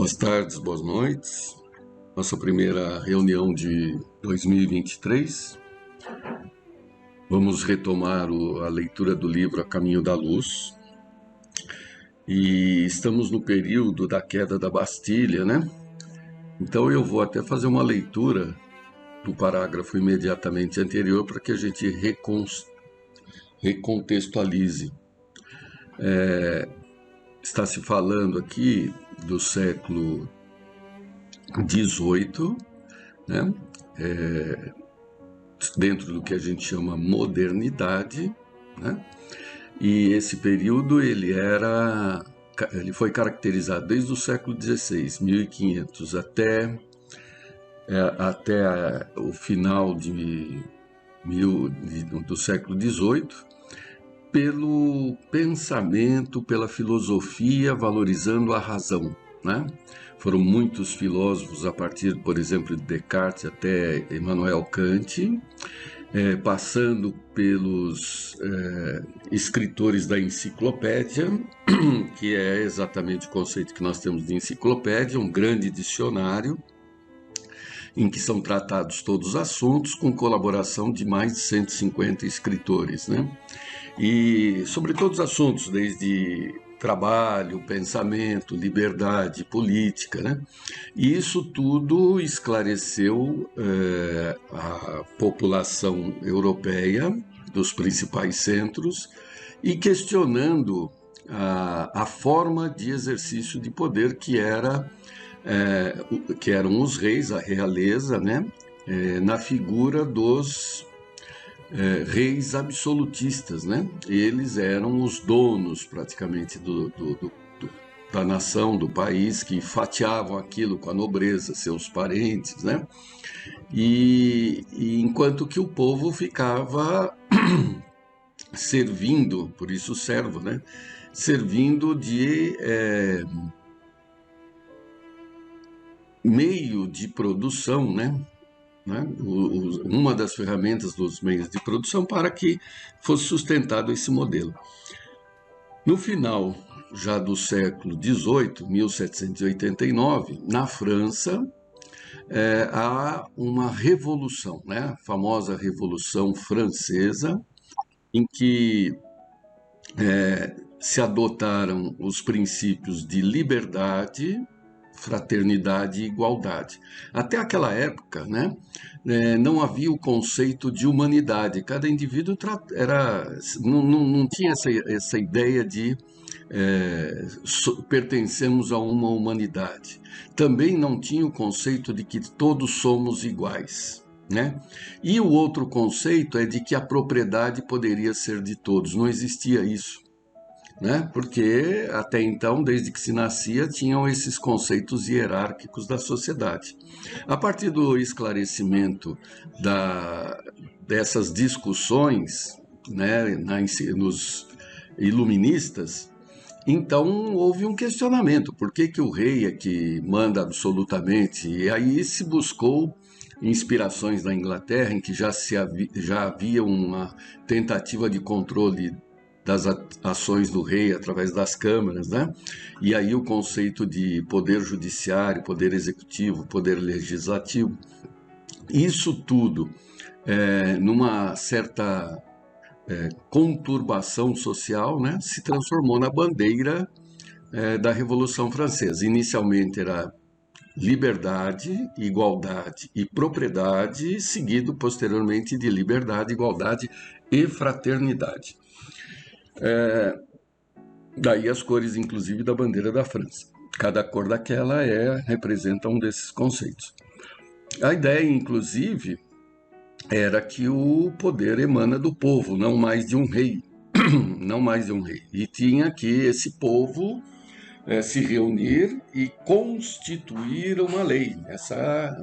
Boas tardes, boas noites. Nossa primeira reunião de 2023. Vamos retomar a leitura do livro A Caminho da Luz. E estamos no período da queda da Bastilha, né? Então eu vou até fazer uma leitura do parágrafo imediatamente anterior para que a gente recontextualize. Está se falando aqui do século XVIII, né? Dentro do que a gente chama modernidade, né? E esse período ele foi caracterizado desde o século XVI, 1500, até o final do século XVIII, pelo pensamento, pela filosofia valorizando a razão, né? Foram muitos filósofos, a partir, por exemplo, de Descartes até Immanuel Kant, passando pelos escritores da enciclopédia, que é exatamente o conceito que nós temos de enciclopédia, um grande dicionário, em que são tratados todos os assuntos, com colaboração de mais de 150 escritores, né? E sobre todos os assuntos, desde trabalho, pensamento, liberdade, política, né? E isso tudo esclareceu a população europeia dos principais centros e questionando a forma de exercício de poder que eram os reis, a realeza, né? Na figura dos reis absolutistas, né? Eles eram os donos praticamente da nação, do país, que fatiavam aquilo com a nobreza, seus parentes, né? E enquanto que o povo ficava servindo, por isso servo, né? Servindo de meio de produção, né? Uma das ferramentas dos meios de produção para que fosse sustentado esse modelo. No final já do século XVIII, 1789, na França, há uma revolução, né? A famosa Revolução Francesa, em que se adotaram os princípios de liberdade, fraternidade e igualdade. Até aquela época, né, não havia o conceito de humanidade. Cada indivíduo não tinha essa ideia de pertencemos a uma humanidade. Também não tinha o conceito de que todos somos iguais, né? E o outro conceito é de que a propriedade poderia ser de todos. Não existia isso, né? Porque até então, desde que se nascia, tinham esses conceitos hierárquicos da sociedade. A partir do esclarecimento dessas discussões, né, nos iluministas, então houve um questionamento: por que o rei é que manda absolutamente? E aí se buscou inspirações da Inglaterra, em que já havia uma tentativa de controle das ações do rei através das câmaras, né? E aí o conceito de poder judiciário, poder executivo, poder legislativo, isso tudo numa certa conturbação social, né? Se transformou na bandeira da Revolução Francesa. Inicialmente era liberdade, igualdade e propriedade, seguido posteriormente de liberdade, igualdade e fraternidade. Daí as cores, inclusive, da bandeira da França. Cada cor daquela representa um desses conceitos. A ideia, inclusive, era que o poder emana do povo, não mais de um rei. Não mais de um rei. E tinha que esse povo se reunir e constituir uma lei.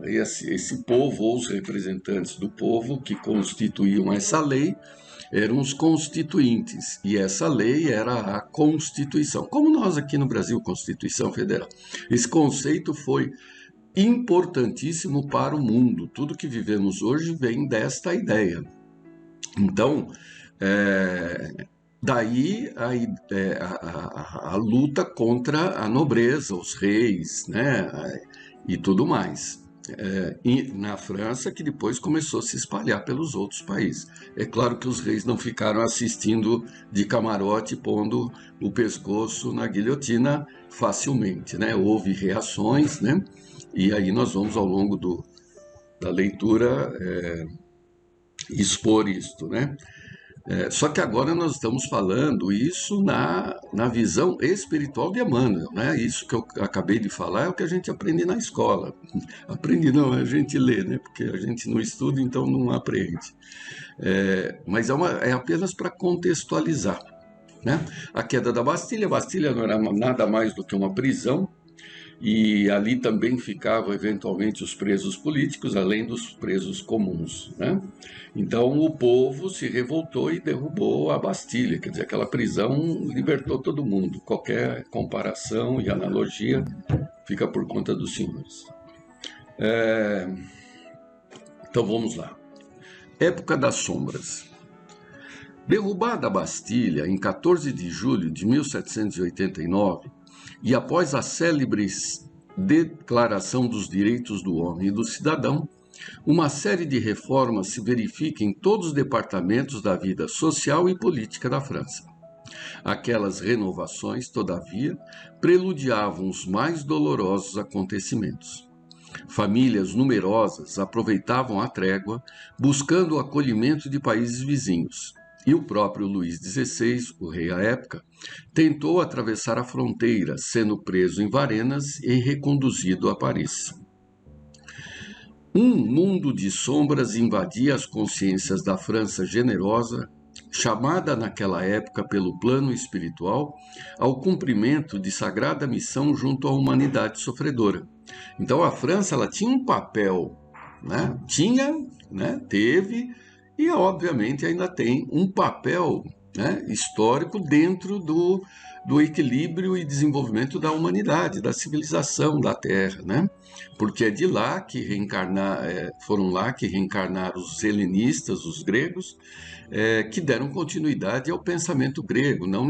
Esse povo, ou os representantes do povo que constituíam essa lei, eram os constituintes, e essa lei era a Constituição. Como nós aqui no Brasil, Constituição Federal. Esse conceito foi importantíssimo para o mundo. Tudo que vivemos hoje vem desta ideia. Então, Daí a luta contra a nobreza, os reis, né, e tudo mais. E na França, que depois começou a se espalhar pelos outros países. É claro que os reis não ficaram assistindo de camarote, pondo o pescoço na guilhotina facilmente, né? Houve reações, né? E aí nós vamos, ao longo da leitura, expor isto, né? Só que agora nós estamos falando isso na visão espiritual de Emmanuel, né? Isso que eu acabei de falar é o que a gente aprende na escola. Aprende não, a gente lê, né? Porque a gente não estuda, então não aprende. Mas é apenas para contextualizar, né? A queda da Bastilha, a Bastilha não era nada mais do que uma prisão, e ali também ficavam eventualmente os presos políticos, além dos presos comuns, né? Então o povo se revoltou e derrubou a Bastilha, quer dizer, aquela prisão libertou todo mundo. Qualquer comparação e analogia fica por conta dos senhores. Então vamos lá. Época das Sombras. Derrubada a Bastilha em 14 de julho de 1789, e após a célebre Declaração dos Direitos do Homem e do Cidadão, uma série de reformas se verifica em todos os departamentos da vida social e política da França. Aquelas renovações, todavia, preludiavam os mais dolorosos acontecimentos. Famílias numerosas aproveitavam a trégua, buscando o acolhimento de países vizinhos. E o próprio Luís XVI, o rei à época, tentou atravessar a fronteira, sendo preso em Varenas e reconduzido a Paris. Um mundo de sombras invadia as consciências da França generosa, chamada naquela época pelo plano espiritual ao cumprimento de sagrada missão junto à humanidade sofredora. Então a França ela tinha um papel, né? Teve e obviamente ainda tem um papel, né, histórico dentro do equilíbrio e desenvolvimento da humanidade, da civilização da Terra, né? Porque é de lá que foram lá que reencarnaram os helenistas, os gregos, que deram continuidade ao pensamento grego, não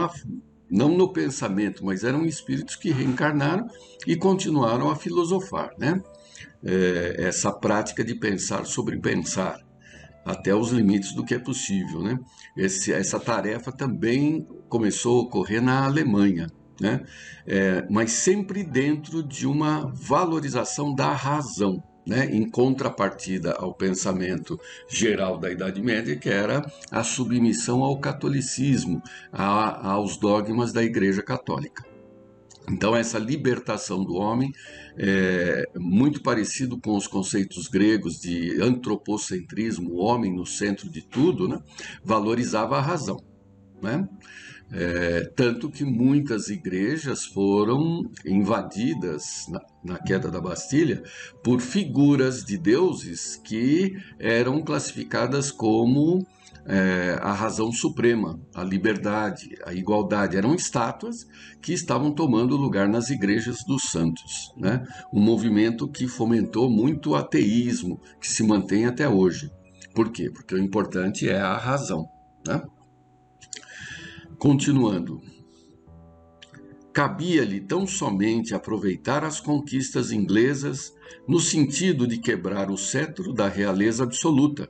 no pensamento, mas eram espíritos que reencarnaram e continuaram a filosofar, né? Essa prática de pensar sobre pensar, até os limites do que é possível, né? Essa tarefa também começou a ocorrer na Alemanha, né? Mas sempre dentro de uma valorização da razão, né? Em contrapartida ao pensamento geral da Idade Média, que era a submissão ao catolicismo, aos dogmas da Igreja Católica. Então, essa libertação do homem é muito parecido com os conceitos gregos de antropocentrismo, o homem no centro de tudo, né? Valorizava a razão, né? Tanto que muitas igrejas foram invadidas na queda da Bastilha por figuras de deuses que eram classificadas como a razão suprema, a liberdade, a igualdade. Eram estátuas que estavam tomando lugar nas igrejas dos santos, né? Um movimento que fomentou muito o ateísmo, que se mantém até hoje. Por quê? Porque o importante é a razão, né? Continuando. Cabia-lhe tão somente aproveitar as conquistas inglesas no sentido de quebrar o cetro da realeza absoluta,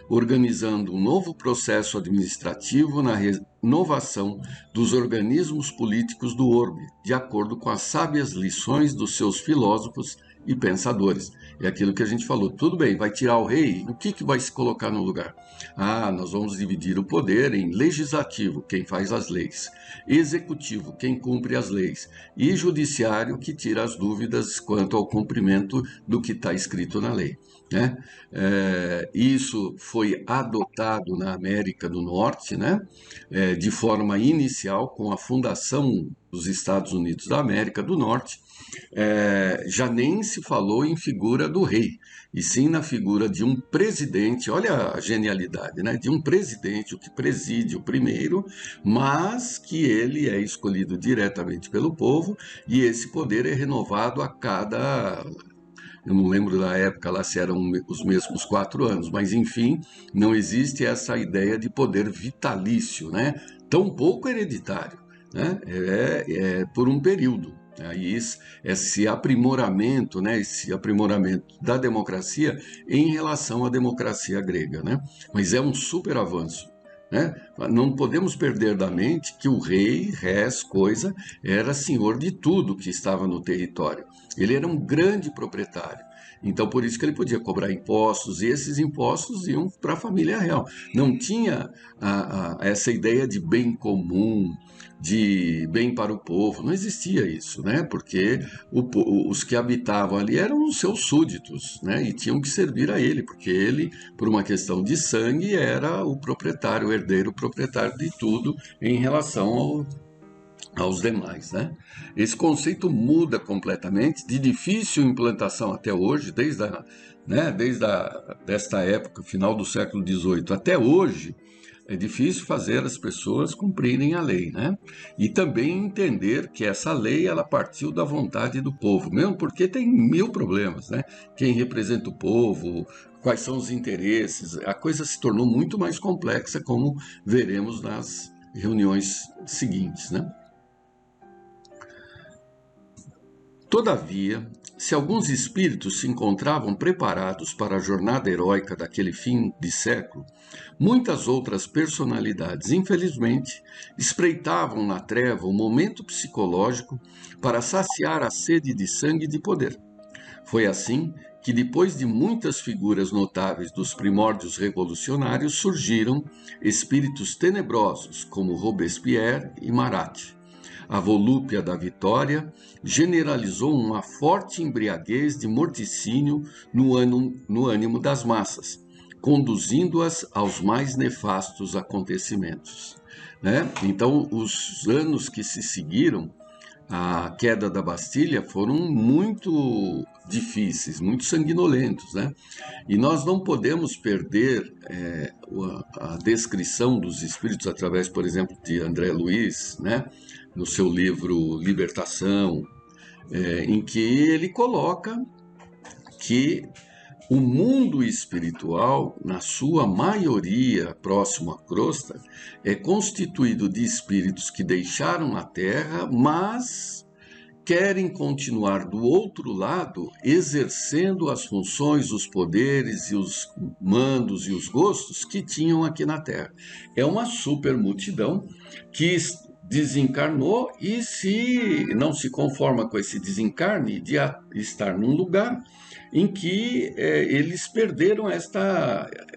organizando um novo processo administrativo na renovação dos organismos políticos do orbe, de acordo com as sábias lições dos seus filósofos e pensadores. É aquilo que a gente falou, tudo bem, vai tirar o rei, o que vai se colocar no lugar? Nós vamos dividir o poder em legislativo, quem faz as leis, executivo, quem cumpre as leis, e judiciário, que tira as dúvidas quanto ao cumprimento do que está escrito na lei, né? Isso foi adotado na América do Norte, né? De forma inicial, com a fundação dos Estados Unidos da América do Norte. Já nem se falou em figura do rei, e sim na figura de um presidente. Olha a genialidade, né? De um presidente, o que preside o primeiro, mas que ele é escolhido diretamente pelo povo, e esse poder é renovado a cada... Eu não lembro da época lá se eram os mesmos 4 anos, mas enfim, não existe essa ideia de poder vitalício, né? tampouco hereditário, né? É por um período. Aí esse aprimoramento, né, esse aprimoramento da democracia em relação à democracia grega, né? Mas é um super avanço, né? Não podemos perder da mente que o rei, res, coisa, era senhor de tudo que estava no território. Ele era um grande proprietário. Então, por isso que ele podia cobrar impostos, e esses impostos iam para a família real. Não tinha essa ideia de bem comum, de bem para o povo. Não existia isso, né? Porque os que habitavam ali eram os seus súditos, né? E tinham que servir a ele, porque ele, por uma questão de sangue, era o proprietário, o herdeiro proprietário de tudo em relação aos demais, né? Esse conceito muda completamente, de difícil implantação até hoje, desta época, final do século XVIII até hoje. É difícil fazer as pessoas cumprirem a lei, né? E também entender que essa lei ela partiu da vontade do povo, mesmo porque tem mil problemas, né? Quem representa o povo, quais são os interesses, a coisa se tornou muito mais complexa, como veremos nas reuniões seguintes, né? Todavia, se alguns espíritos se encontravam preparados para a jornada heróica daquele fim de século, muitas outras personalidades, infelizmente, espreitavam na treva o momento psicológico para saciar a sede de sangue e de poder. Foi assim que, depois de muitas figuras notáveis dos primórdios revolucionários, surgiram espíritos tenebrosos como Robespierre e Marat. A volúpia da vitória generalizou uma forte embriaguez de morticínio no ânimo das massas, conduzindo-as aos mais nefastos acontecimentos, né? Então, os anos que se seguiram à queda da Bastilha foram muito difíceis, muito sanguinolentos, né? E nós não podemos perder a descrição dos espíritos através, por exemplo, de André Luiz, né? No seu livro Libertação, em que ele coloca que o mundo espiritual, na sua maioria próximo à crosta, é constituído de espíritos que deixaram a Terra, mas querem continuar do outro lado, exercendo as funções, os poderes e os mandos e os gostos que tinham aqui na Terra. É uma super multidão que desencarnou e se não se conforma com esse desencarne de estar num lugar em que eles perderam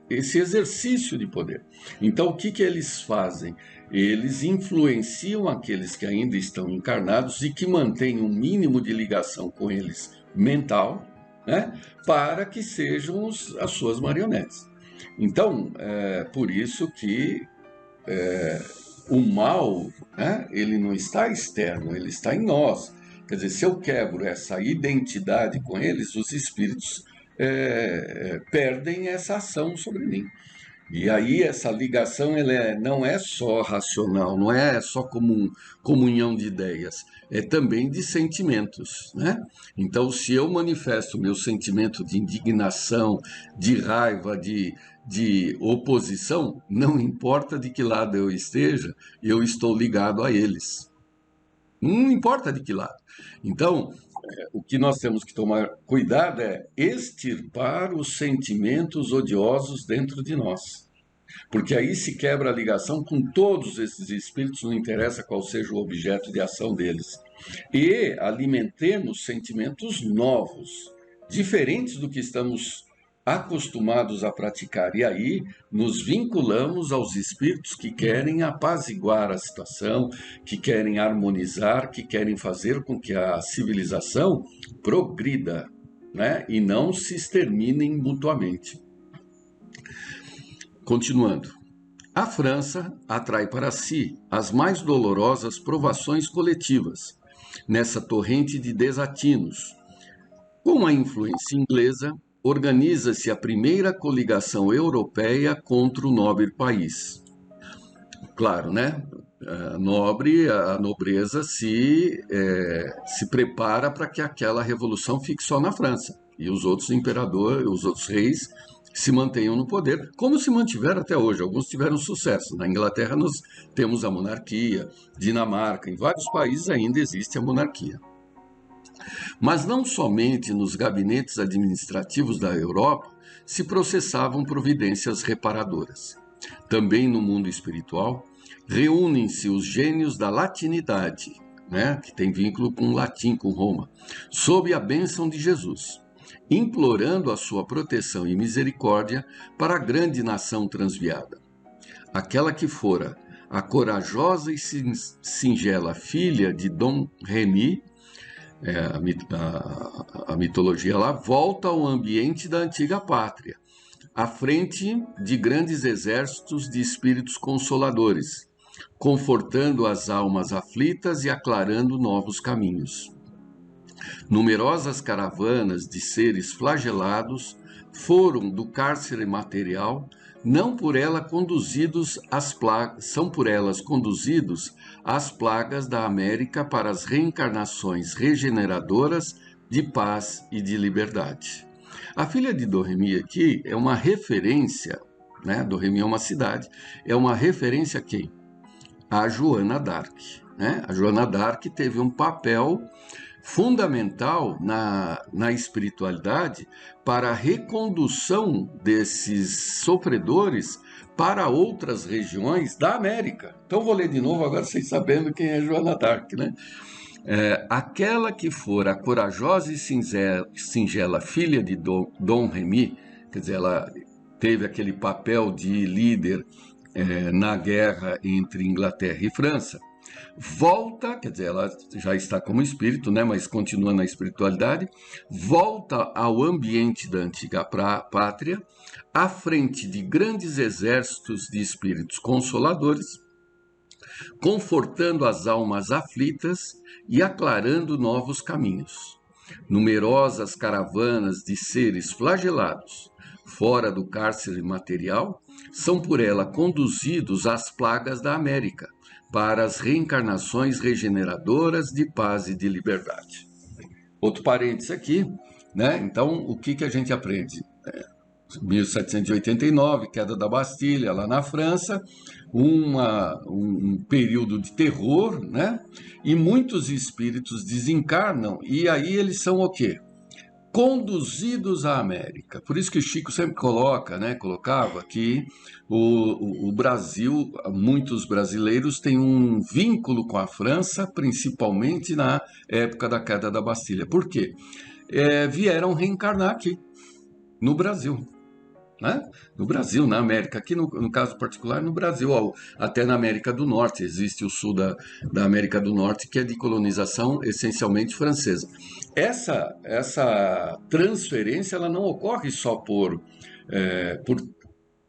esse exercício de poder. Então, o que eles fazem? Eles influenciam aqueles que ainda estão encarnados e que mantêm um mínimo de ligação com eles mental, né, para que sejam as suas marionetes. Então, por isso que o mal, né, ele não está externo, ele está em nós. Quer dizer, se eu quebro essa identidade com eles, os espíritos perdem essa ação sobre mim. E aí essa ligação não é só racional, não é só como comunhão de ideias, é também de sentimentos, né? Então, se eu manifesto o meu sentimento de indignação, de raiva, de oposição, não importa de que lado eu esteja, eu estou ligado a eles. Não importa de que lado. Então, o que nós temos que tomar cuidado é extirpar os sentimentos odiosos dentro de nós. Porque aí se quebra a ligação com todos esses espíritos, não interessa qual seja o objeto de ação deles. E alimentemos sentimentos novos, diferentes do que estamos acostumados a praticar. E aí nos vinculamos aos espíritos que querem apaziguar a situação, que querem harmonizar, que querem fazer com que a civilização progrida, né? E não se exterminem mutuamente. Continuando. A França atrai para si as mais dolorosas provações coletivas, nessa torrente de desatinos. Com a influência inglesa, organiza-se a primeira coligação europeia contra o nobre país. Claro, né? A nobreza se prepara para que aquela revolução fique só na França. E os outros imperadores, os outros reis se mantenham no poder, como se mantiveram até hoje. Alguns tiveram sucesso. Na Inglaterra nós temos a monarquia, Dinamarca, em vários países ainda existe a monarquia. Mas não somente nos gabinetes administrativos da Europa se processavam providências reparadoras. Também no mundo espiritual, reúnem-se os gênios da latinidade, né, que tem vínculo com o latim, com Roma, sob a bênção de Jesus, implorando a sua proteção e misericórdia para a grande nação transviada. Aquela que fora a corajosa e singela filha de Dom Remy, a mitologia lá, volta ao ambiente da antiga pátria, à frente de grandes exércitos de espíritos consoladores, confortando as almas aflitas e aclarando novos caminhos. Numerosas caravanas de seres flagelados foram do cárcere material, são por elas conduzidos às plagas da América para as reencarnações regeneradoras de paz e de liberdade. A filha de Dom-Remy aqui é uma referência, né? Dom-Remy é uma cidade, é uma referência a quem? A Joana d'Arc, né? A Joana d'Arc teve um papel fundamental na espiritualidade para a recondução desses sofredores para outras regiões da América. Então vou ler de novo agora, vocês sabendo quem é Joana d'Arc, né? Aquela que for a corajosa e singela filha de Dom Remy, quer dizer, ela teve aquele papel de líder na guerra entre Inglaterra e França, volta, quer dizer, ela já está como espírito, né, mas continua na espiritualidade, volta ao ambiente da antiga pátria, à frente de grandes exércitos de espíritos consoladores, confortando as almas aflitas e aclarando novos caminhos. Numerosas caravanas de seres flagelados, fora do cárcere material, são por ela conduzidos às plagas da América, para as reencarnações regeneradoras de paz e de liberdade. Outro parênteses aqui, né? Então, o que a gente aprende? 1789, queda da Bastilha, lá na França, um período de terror, né? E muitos espíritos desencarnam, e aí eles são o quê? Conduzidos à América. Por isso que o Chico sempre colocava que o Brasil, muitos brasileiros têm um vínculo com a França, principalmente na época da queda da Bastilha. Por quê? Vieram reencarnar aqui, no Brasil. Né? No Brasil, na América, aqui no caso particular no Brasil, até na América do Norte, existe o sul da América do Norte, que é de colonização essencialmente francesa. Essa transferência ela não ocorre só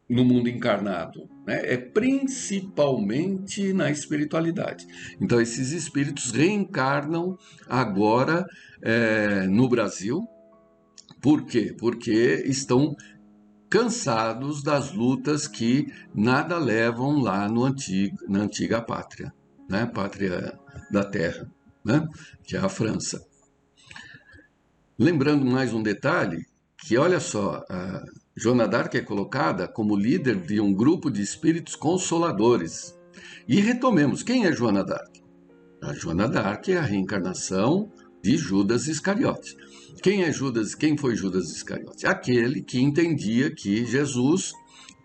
no mundo encarnado, né? É principalmente na espiritualidade. Então esses espíritos reencarnam agora no Brasil. Por quê? Porque estão cansados das lutas que nada levam lá na antiga pátria, né? Pátria da terra, né? Que é a França. Lembrando mais um detalhe, que olha só, a Joana d'Arc é colocada como líder de um grupo de espíritos consoladores. E retomemos, quem é Joana d'Arc? A Joana d'Arc é a reencarnação de Judas Iscariote. Quem foi Judas Iscariote? Aquele que entendia que Jesus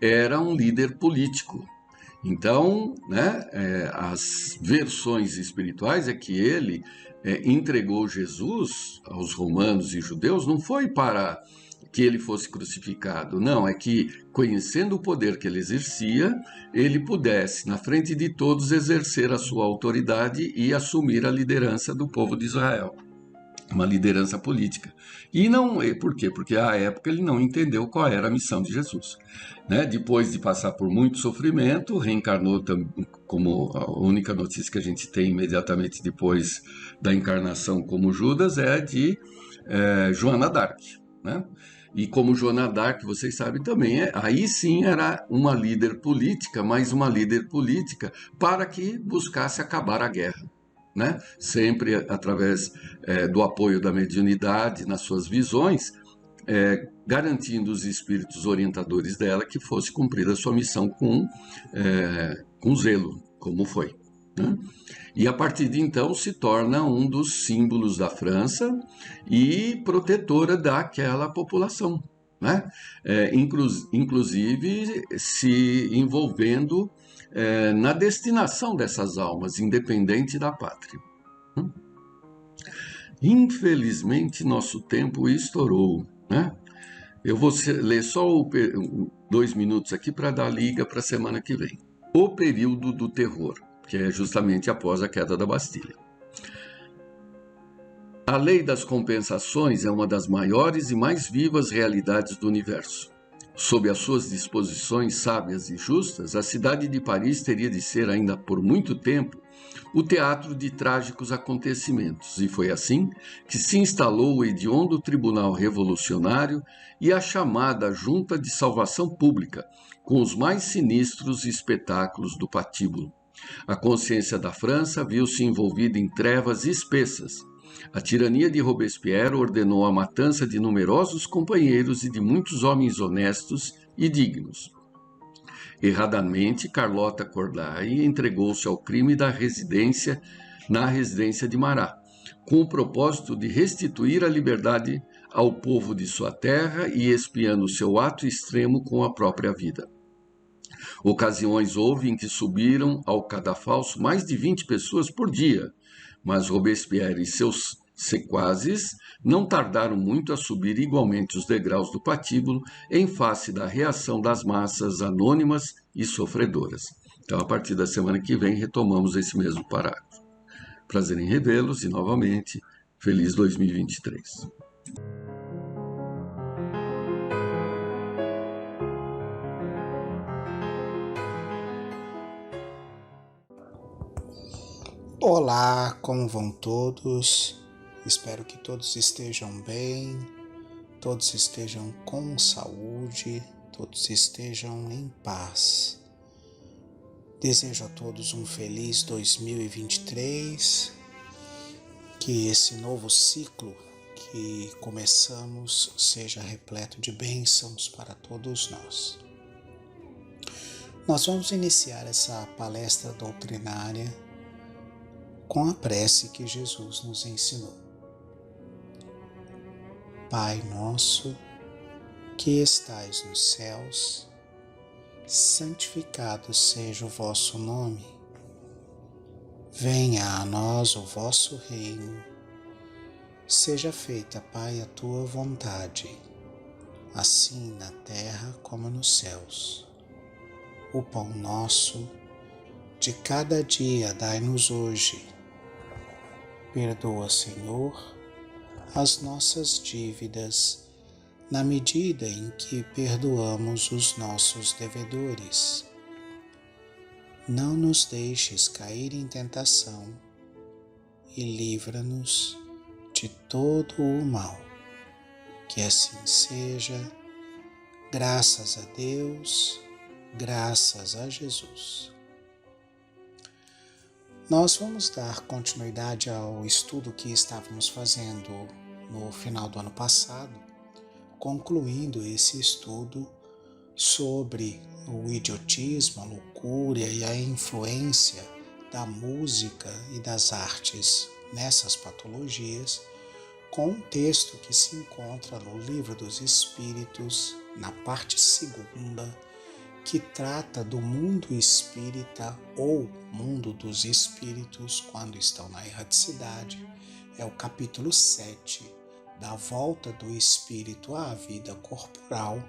era um líder político. Então, né, as versões espirituais é que ele entregou Jesus aos romanos e judeus, não foi para que ele fosse crucificado, não, é que, conhecendo o poder que ele exercia, ele pudesse, na frente de todos, exercer a sua autoridade e assumir a liderança do povo de Israel. Uma liderança política. E não, por quê? Porque à época ele não entendeu qual era a missão de Jesus. Né? Depois de passar por muito sofrimento, reencarnou, como a única notícia que a gente tem imediatamente depois da encarnação como Judas é de Joana d'Arc. Né? E como Joana d'Arc, vocês sabem também, aí sim era uma líder política, mas uma líder política para que buscasse acabar a guerra. Né? Sempre através do apoio da mediunidade nas suas visões, garantindo os espíritos orientadores dela que fosse cumprida a sua missão com zelo, como foi, né? E a partir de então se torna um dos símbolos da França e protetora daquela população, né? Inclusive se envolvendo na destinação dessas almas, independente da pátria. Infelizmente, nosso tempo estourou, né? Eu vou ler só 2 minutos aqui para dar liga para a semana que vem. O período do terror, que é justamente após a queda da Bastilha. A lei das compensações é uma das maiores e mais vivas realidades do universo. Sob as suas disposições sábias e justas, a cidade de Paris teria de ser, ainda por muito tempo, o teatro de trágicos acontecimentos, e foi assim que se instalou o hediondo Tribunal Revolucionário e a chamada Junta de Salvação Pública, com os mais sinistros espetáculos do patíbulo. A consciência da França viu-se envolvida em trevas espessas. A tirania de Robespierre ordenou a matança de numerosos companheiros e de muitos homens honestos e dignos. Erradamente, Carlota Corday entregou-se ao crime na residência de Marat, com o propósito de restituir a liberdade ao povo de sua terra e expiando seu ato extremo com a própria vida. Ocasiões houve em que subiram ao cadafalso mais de 20 pessoas por dia, mas Robespierre e seus sequazes não tardaram muito a subir igualmente os degraus do patíbulo em face da reação das massas anônimas e sofredoras. Então, a partir da semana que vem, retomamos esse mesmo parágrafo. Prazer em revê-los e, novamente, feliz 2023. Olá, como vão todos? Espero que todos estejam bem, todos estejam com saúde, todos estejam em paz. Desejo a todos um feliz 2023, que esse novo ciclo que começamos seja repleto de bênçãos para todos nós. Nós vamos iniciar essa palestra doutrinária com a prece que Jesus nos ensinou. Pai nosso, que estais nos céus, santificado seja o vosso nome. Venha a nós o vosso reino. Seja feita, Pai, a tua vontade, assim na terra como nos céus. O pão nosso de cada dia dai-nos hoje. Perdoa, Senhor, as nossas dívidas, na medida em que perdoamos os nossos devedores. Não nos deixes cair em tentação e livra-nos de todo o mal. Que assim seja, graças a Deus, graças a Jesus. Nós vamos dar continuidade ao estudo que estávamos fazendo no final do ano passado, concluindo esse estudo sobre o idiotismo, a loucura e a influência da música e das artes nessas patologias, com um texto que se encontra no Livro dos Espíritos, na parte 2ª, que trata do mundo espírita ou mundo dos espíritos quando estão na erraticidade. É o capítulo 7, da volta do espírito à vida corporal,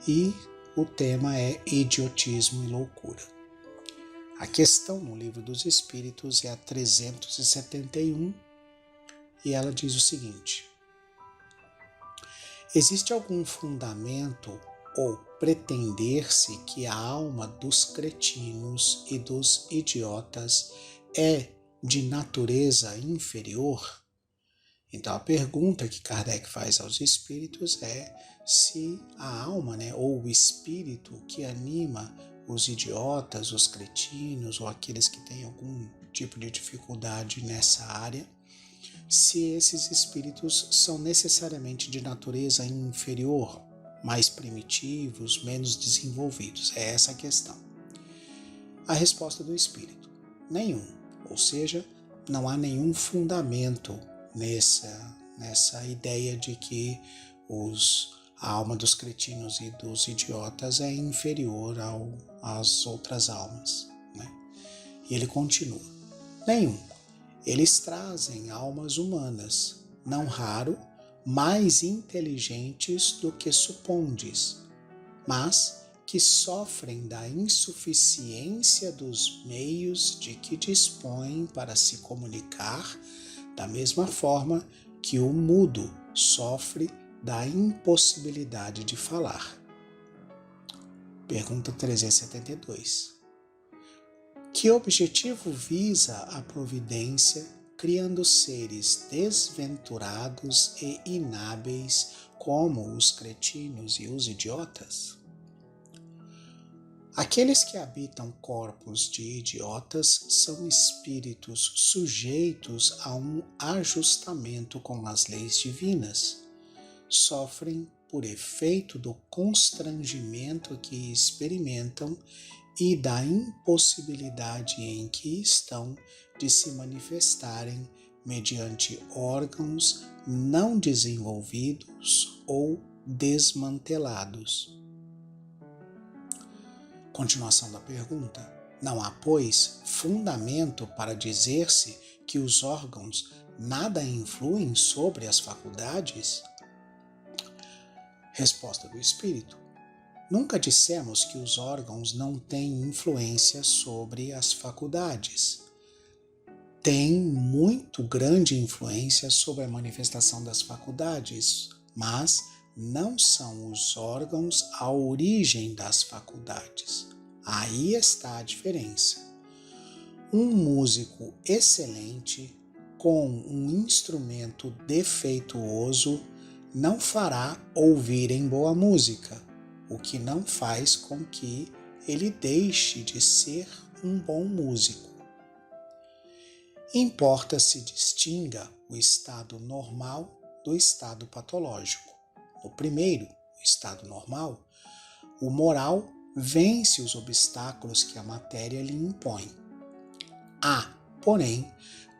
e o tema é idiotismo e loucura. A questão no Livro dos Espíritos é a 371, e ela diz o seguinte: existe algum fundamento ou pretender-se que a alma dos cretinos e dos idiotas é de natureza inferior? Então a pergunta que Kardec faz aos espíritos é se a alma, ou o espírito que anima os idiotas, os cretinos ou aqueles que têm algum tipo de dificuldade nessa área, se esses espíritos são necessariamente de natureza inferior, mais primitivos, menos desenvolvidos. É essa a questão. A resposta do espírito: nenhum. Ou seja, não há nenhum fundamento nessa ideia de que a alma dos cretinos e dos idiotas é inferior às outras almas, né? E ele continua: nenhum. Eles trazem almas humanas, não raro, mais inteligentes do que supondes, mas que sofrem da insuficiência dos meios de que dispõem para se comunicar, da mesma forma que o mudo sofre da impossibilidade de falar. Pergunta 372. Que objetivo visa a providência criando seres desventurados e inábeis como os cretinos e os idiotas? Aqueles que habitam corpos de idiotas são espíritos sujeitos a um ajustamento com as leis divinas. Sofrem por efeito do constrangimento que experimentam e da impossibilidade em que estão de se manifestarem mediante órgãos não desenvolvidos ou desmantelados. Continuação da pergunta. Não há, pois, fundamento para dizer-se que os órgãos nada influem sobre as faculdades? Resposta do espírito. Nunca dissemos que os órgãos não têm influência sobre as faculdades. Têm muito grande influência sobre a manifestação das faculdades, mas não são os órgãos a origem das faculdades. Aí está a diferença. Um músico excelente com um instrumento defeituoso não fará ouvirem boa música, o que não faz com que ele deixe de ser um bom músico. Importa se distinga o estado normal do estado patológico. No primeiro, o estado normal, o moral vence os obstáculos que a matéria lhe impõe. Há, porém,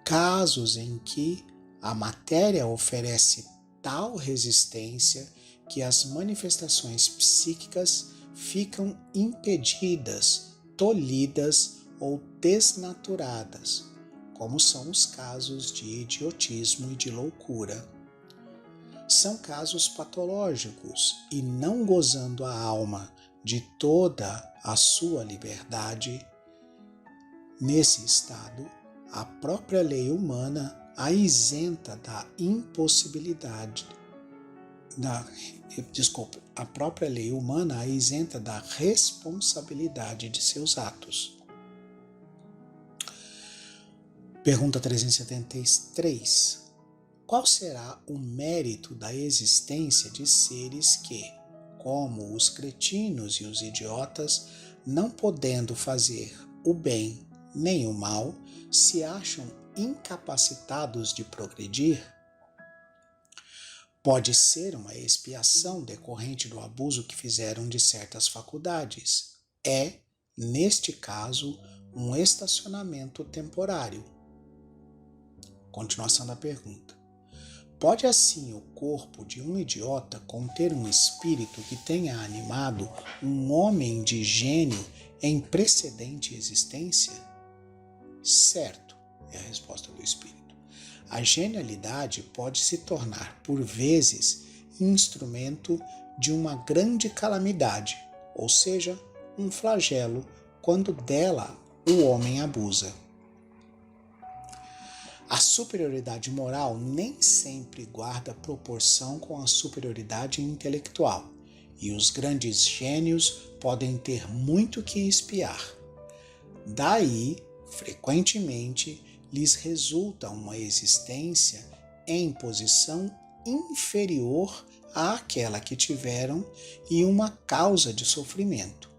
casos em que a matéria oferece tal resistência que as manifestações psíquicas ficam impedidas, tolhidas ou desnaturadas, como são os casos de idiotismo e de loucura. São casos patológicos e, não gozando a alma de toda a sua liberdade, nesse estado, a própria lei humana a isenta da impossibilidade a própria lei humana a isenta da responsabilidade de seus atos. Pergunta 373. Qual será o mérito da existência de seres que, como os cretinos e os idiotas, não podendo fazer o bem nem o mal, se acham incapacitados de progredir? Pode ser uma expiação decorrente do abuso que fizeram de certas faculdades. É, neste caso, um estacionamento temporário. Continuação da pergunta. Pode assim o corpo de um idiota conter um espírito que tenha animado um homem de gênio em precedente existência? Certo, é a resposta do espírito. A genialidade pode se tornar, por vezes, instrumento de uma grande calamidade, ou seja, um flagelo, quando dela o homem abusa. A superioridade moral nem sempre guarda proporção com a superioridade intelectual, e os grandes gênios podem ter muito que espiar. Daí, frequentemente, lhes resulta uma existência em posição inferior àquela que tiveram e uma causa de sofrimento.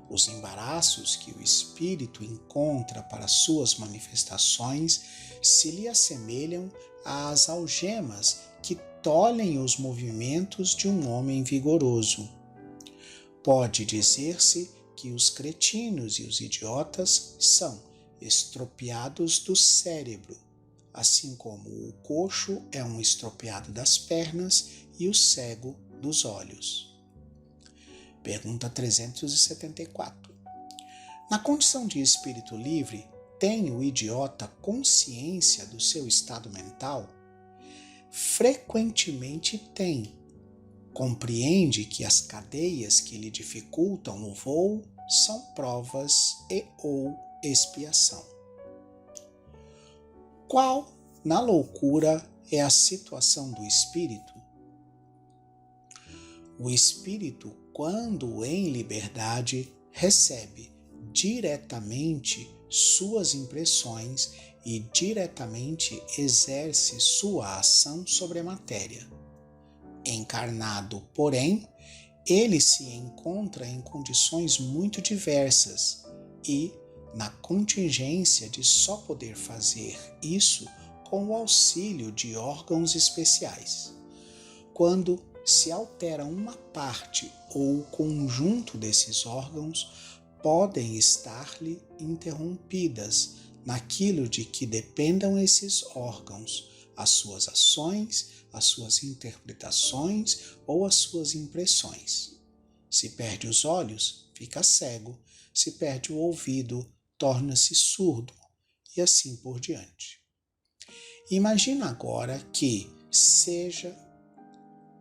Os embaraços que o espírito encontra para suas manifestações se lhe assemelham às algemas que tolhem os movimentos de um homem vigoroso. Pode dizer-se que os cretinos e os idiotas são estropiados do cérebro, assim como o coxo é um estropiado das pernas e o cego dos olhos. Pergunta 374. Na condição de espírito livre, tem o idiota consciência do seu estado mental? Frequentemente tem. Compreende que as cadeias que lhe dificultam o voo são provas ou expiação. Qual, na loucura, é a situação do espírito? O espírito, quando em liberdade, recebe diretamente suas impressões e diretamente exerce sua ação sobre a matéria. Encarnado, porém, ele se encontra em condições muito diversas e na contingência de só poder fazer isso com o auxílio de órgãos especiais. Quando se altera uma parte ou o conjunto desses órgãos, podem estar-lhe interrompidas naquilo de que dependam esses órgãos, as suas ações, as suas interpretações ou as suas impressões. Se perde os olhos, fica cego. Se perde o ouvido, torna-se surdo, e assim por diante. Imagina agora que seja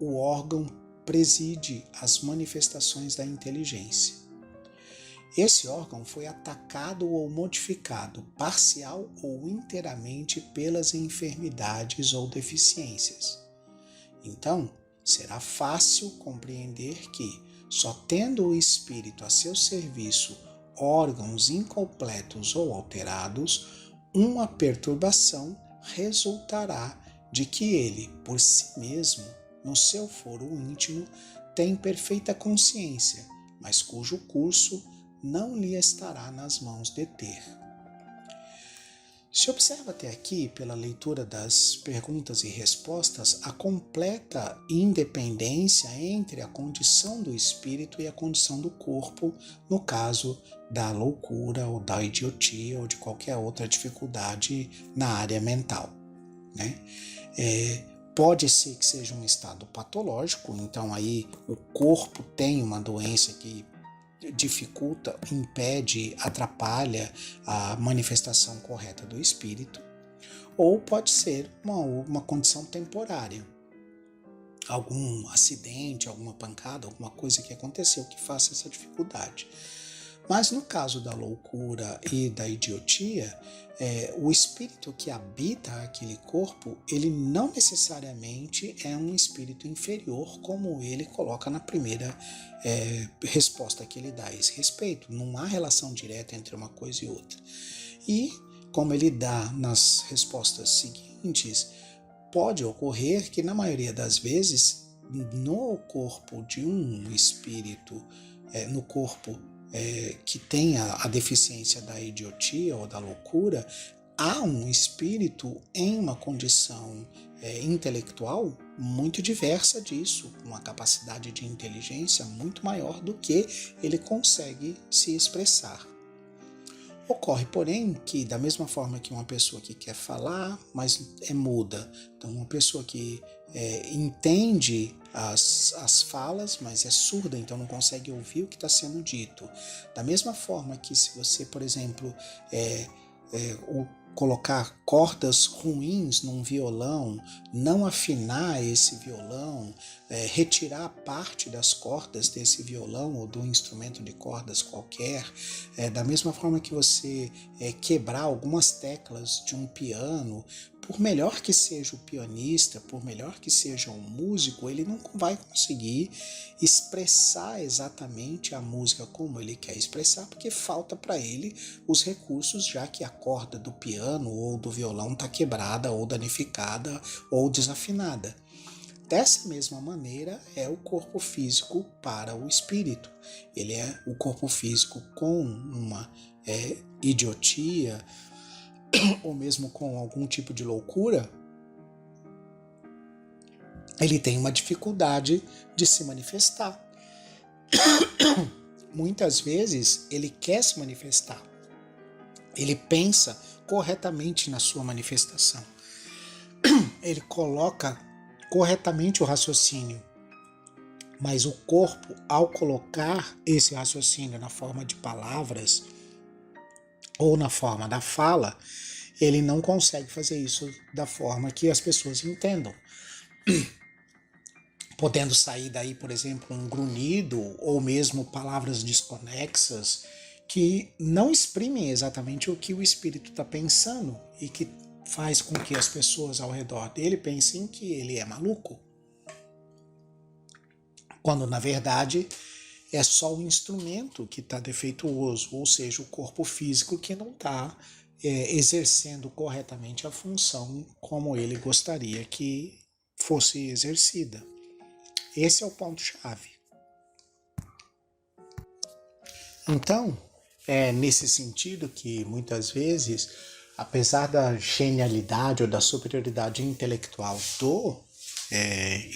o órgão preside as manifestações da inteligência. Esse órgão foi atacado ou modificado parcial ou inteiramente pelas enfermidades ou deficiências. Então, será fácil compreender que, só tendo o espírito a seu serviço órgãos incompletos ou alterados, uma perturbação resultará de que ele, por si mesmo, no seu foro íntimo, tem perfeita consciência, mas cujo curso não lhe estará nas mãos deter. Se observa até aqui, pela leitura das perguntas e respostas, a completa independência entre a condição do espírito e a condição do corpo, no caso da loucura ou da idiotia ou de qualquer outra dificuldade na área mental, né? Pode ser que seja um estado patológico, então aí o corpo tem uma doença que dificulta, impede, atrapalha a manifestação correta do espírito, ou pode ser uma condição temporária, algum acidente, alguma pancada, alguma coisa que aconteceu que faça essa dificuldade. Mas no caso da loucura e da idiotia, o espírito que habita aquele corpo, ele não necessariamente é um espírito inferior, como ele coloca na primeira resposta que ele dá a esse respeito. Não há relação direta entre uma coisa e outra. E, como ele dá nas respostas seguintes, pode ocorrer que, na maioria das vezes, no corpo de um espírito, no corpo que tem a deficiência da idiotia ou da loucura, há um espírito em uma condição intelectual muito diversa disso, com uma capacidade de inteligência muito maior do que ele consegue se expressar. Ocorre, porém, que da mesma forma que uma pessoa que quer falar, mas é muda, então uma pessoa que entende as falas, mas é surda, então não consegue ouvir o que está sendo dito. Da mesma forma que se você, por exemplo, colocar cordas ruins num violão, não afinar esse violão, retirar parte das cordas desse violão ou do instrumento de cordas qualquer, da mesma forma que você quebrar algumas teclas de um piano, por melhor que seja o pianista, por melhor que seja um músico, ele não vai conseguir expressar exatamente a música como ele quer expressar, porque falta para ele os recursos, já que a corda do piano ou do violão está quebrada ou danificada ou desafinada. Dessa mesma maneira é o corpo físico para o espírito. Ele é o corpo físico com uma idiotia ou mesmo com algum tipo de loucura, ele tem uma dificuldade de se manifestar. Muitas vezes ele quer se manifestar, ele pensa corretamente na sua manifestação, ele coloca corretamente o raciocínio, mas o corpo, ao colocar esse raciocínio na forma de palavras ou na forma da fala, ele não consegue fazer isso da forma que as pessoas entendam. Podendo sair daí, por exemplo, um grunhido ou mesmo palavras desconexas que não exprimem exatamente o que o espírito está pensando e que faz com que as pessoas ao redor dele pensem que ele é maluco. Quando, na verdade, é só o instrumento que está defeituoso, ou seja, o corpo físico que não está exercendo corretamente a função como ele gostaria que fosse exercida. Esse é o ponto-chave. Então, é nesse sentido que, muitas vezes, apesar da genialidade ou da superioridade intelectual do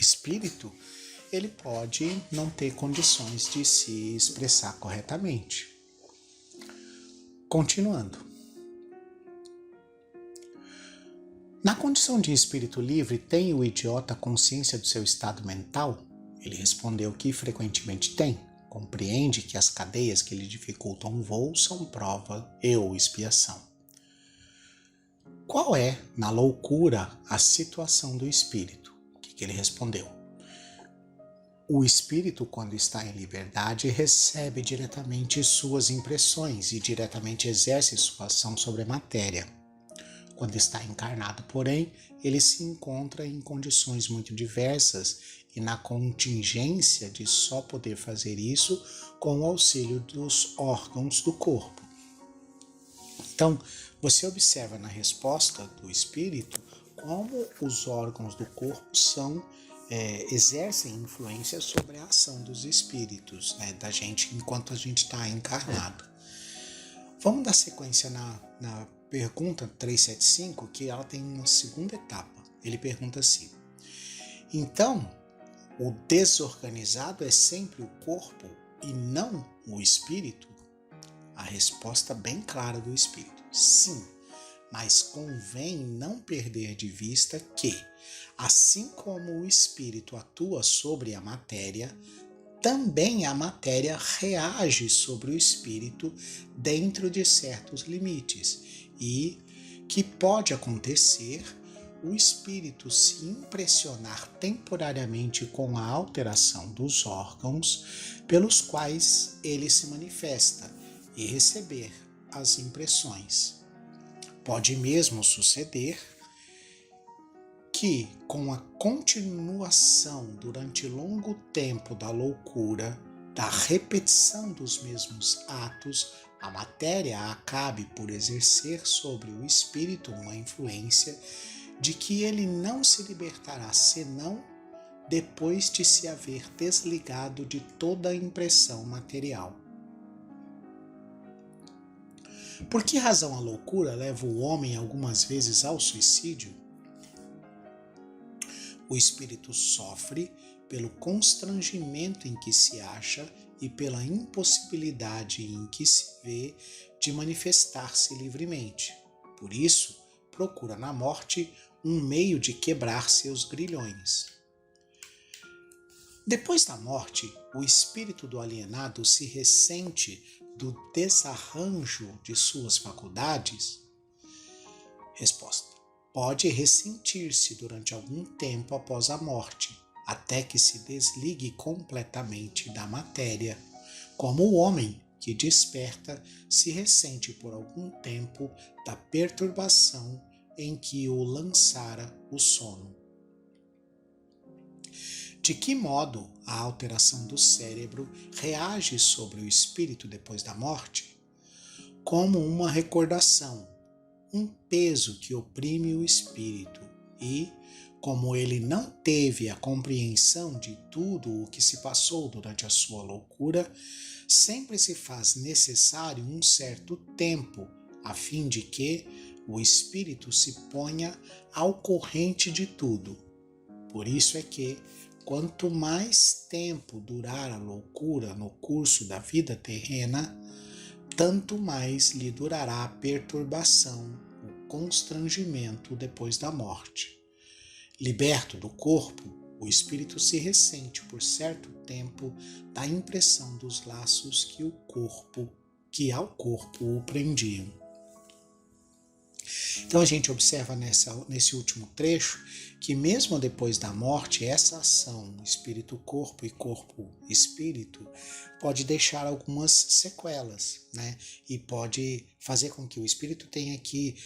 espírito, ele pode não ter condições de se expressar corretamente. Continuando. Na condição de espírito livre, tem o idiota consciência do seu estado mental? Ele respondeu que frequentemente tem. Compreende que as cadeias que lhe dificultam o voo são prova ou expiação. Qual é, na loucura, a situação do espírito? O que ele respondeu? O espírito, quando está em liberdade, recebe diretamente suas impressões e diretamente exerce sua ação sobre a matéria. Quando está encarnado, porém, ele se encontra em condições muito diversas e na contingência de só poder fazer isso com o auxílio dos órgãos do corpo. Então, você observa na resposta do espírito como os órgãos do corpo exercem influência sobre a ação dos espíritos, da gente enquanto a gente está encarnado. Vamos dar sequência na pergunta 375, que ela tem uma segunda etapa. Ele pergunta assim: então, o desorganizado é sempre o corpo e não o espírito? A resposta bem clara do espírito: sim, mas convém não perder de vista que, assim como o espírito atua sobre a matéria, também a matéria reage sobre o espírito dentro de certos limites e que pode acontecer o espírito se impressionar temporariamente com a alteração dos órgãos pelos quais ele se manifesta e receber as impressões. Pode mesmo suceder que, com a continuação durante longo tempo da loucura, da repetição dos mesmos atos, a matéria acabe por exercer sobre o espírito uma influência de que ele não se libertará senão depois de se haver desligado de toda a impressão material. Por que razão a loucura leva o homem algumas vezes ao suicídio? O espírito sofre pelo constrangimento em que se acha e pela impossibilidade em que se vê de manifestar-se livremente. Por isso, procura na morte um meio de quebrar seus grilhões. Depois da morte, o espírito do alienado se ressente do desarranjo de suas faculdades? Resposta: pode ressentir-se durante algum tempo após a morte, até que se desligue completamente da matéria, como o homem que desperta se ressente por algum tempo da perturbação em que o lançara o sono. De que modo a alteração do cérebro reage sobre o espírito depois da morte? Como uma recordação, um peso que oprime o espírito e, como ele não teve a compreensão de tudo o que se passou durante a sua loucura, sempre se faz necessário um certo tempo a fim de que o espírito se ponha ao corrente de tudo. Por isso é que, quanto mais tempo durar a loucura no curso da vida terrena, tanto mais lhe durará a perturbação, o constrangimento depois da morte. Liberto do corpo, o espírito se ressente por certo tempo da impressão dos laços que ao corpo o prendiam. Então a gente observa nesse último trecho que mesmo depois da morte, essa ação espírito-corpo e corpo-espírito pode deixar algumas sequelas, né? E pode fazer com que o espírito tenha que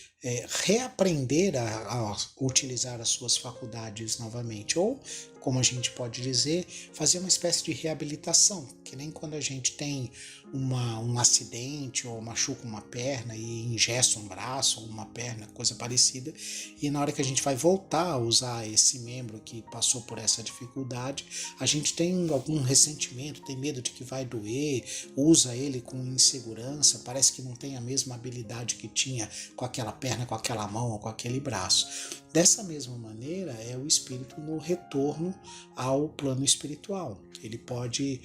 reaprender a utilizar as suas faculdades novamente, ou, como a gente pode dizer, fazer uma espécie de reabilitação, que nem quando a gente tem um acidente ou machuca uma perna e engessa um braço ou uma perna, coisa parecida, e na hora que a gente vai voltar a usar esse membro que passou por essa dificuldade, a gente tem algum ressentimento, tem medo de que vai doer, usa ele com insegurança, parece que não tem a mesma habilidade que tinha com aquela perna, com aquela mão ou com aquele braço. Dessa mesma maneira é o espírito no retorno ao plano espiritual. Ele pode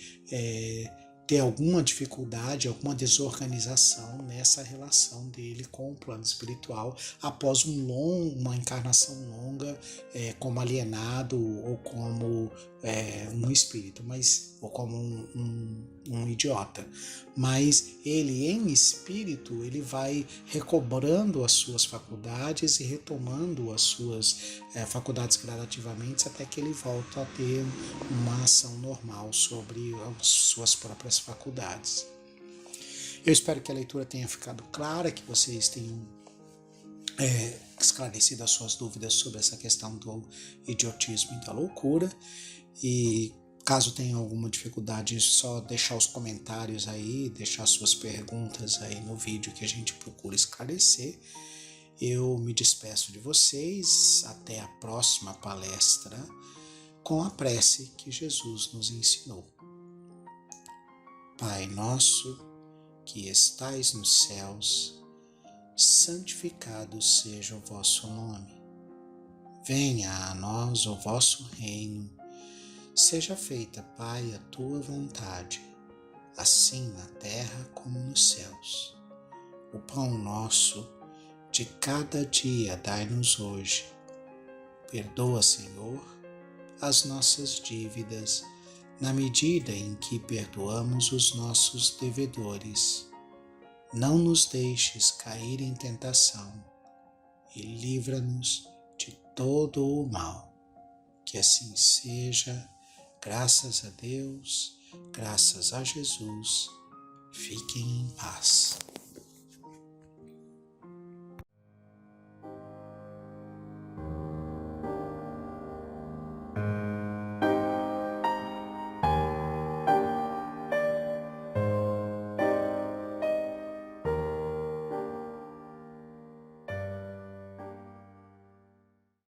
ter alguma dificuldade, alguma desorganização nessa relação dele com o plano espiritual após uma encarnação longa como alienado ou como um espírito, ou como um idiota. Mas ele, em espírito, ele vai recobrando as suas faculdades e retomando as suas faculdades gradativamente até que ele volta a ter uma ação normal sobre as suas próprias faculdades. Eu espero que a leitura tenha ficado clara, que vocês tenham esclarecido as suas dúvidas sobre essa questão do idiotismo e da loucura. E caso tenha alguma dificuldade, é só deixar os comentários aí, deixar suas perguntas aí no vídeo que a gente procura esclarecer. Eu me despeço de vocês, até a próxima palestra, com a prece que Jesus nos ensinou. Pai nosso, que estais nos céus, santificado seja o vosso nome. Venha a nós o vosso reino. Seja feita, Pai, a tua vontade, assim na terra como nos céus. O pão nosso de cada dia dai-nos hoje. Perdoa, Senhor, as nossas dívidas, na medida em que perdoamos os nossos devedores. Não nos deixes cair em tentação e livra-nos de todo o mal. Que assim seja. Graças a Deus, graças a Jesus, fiquem em paz.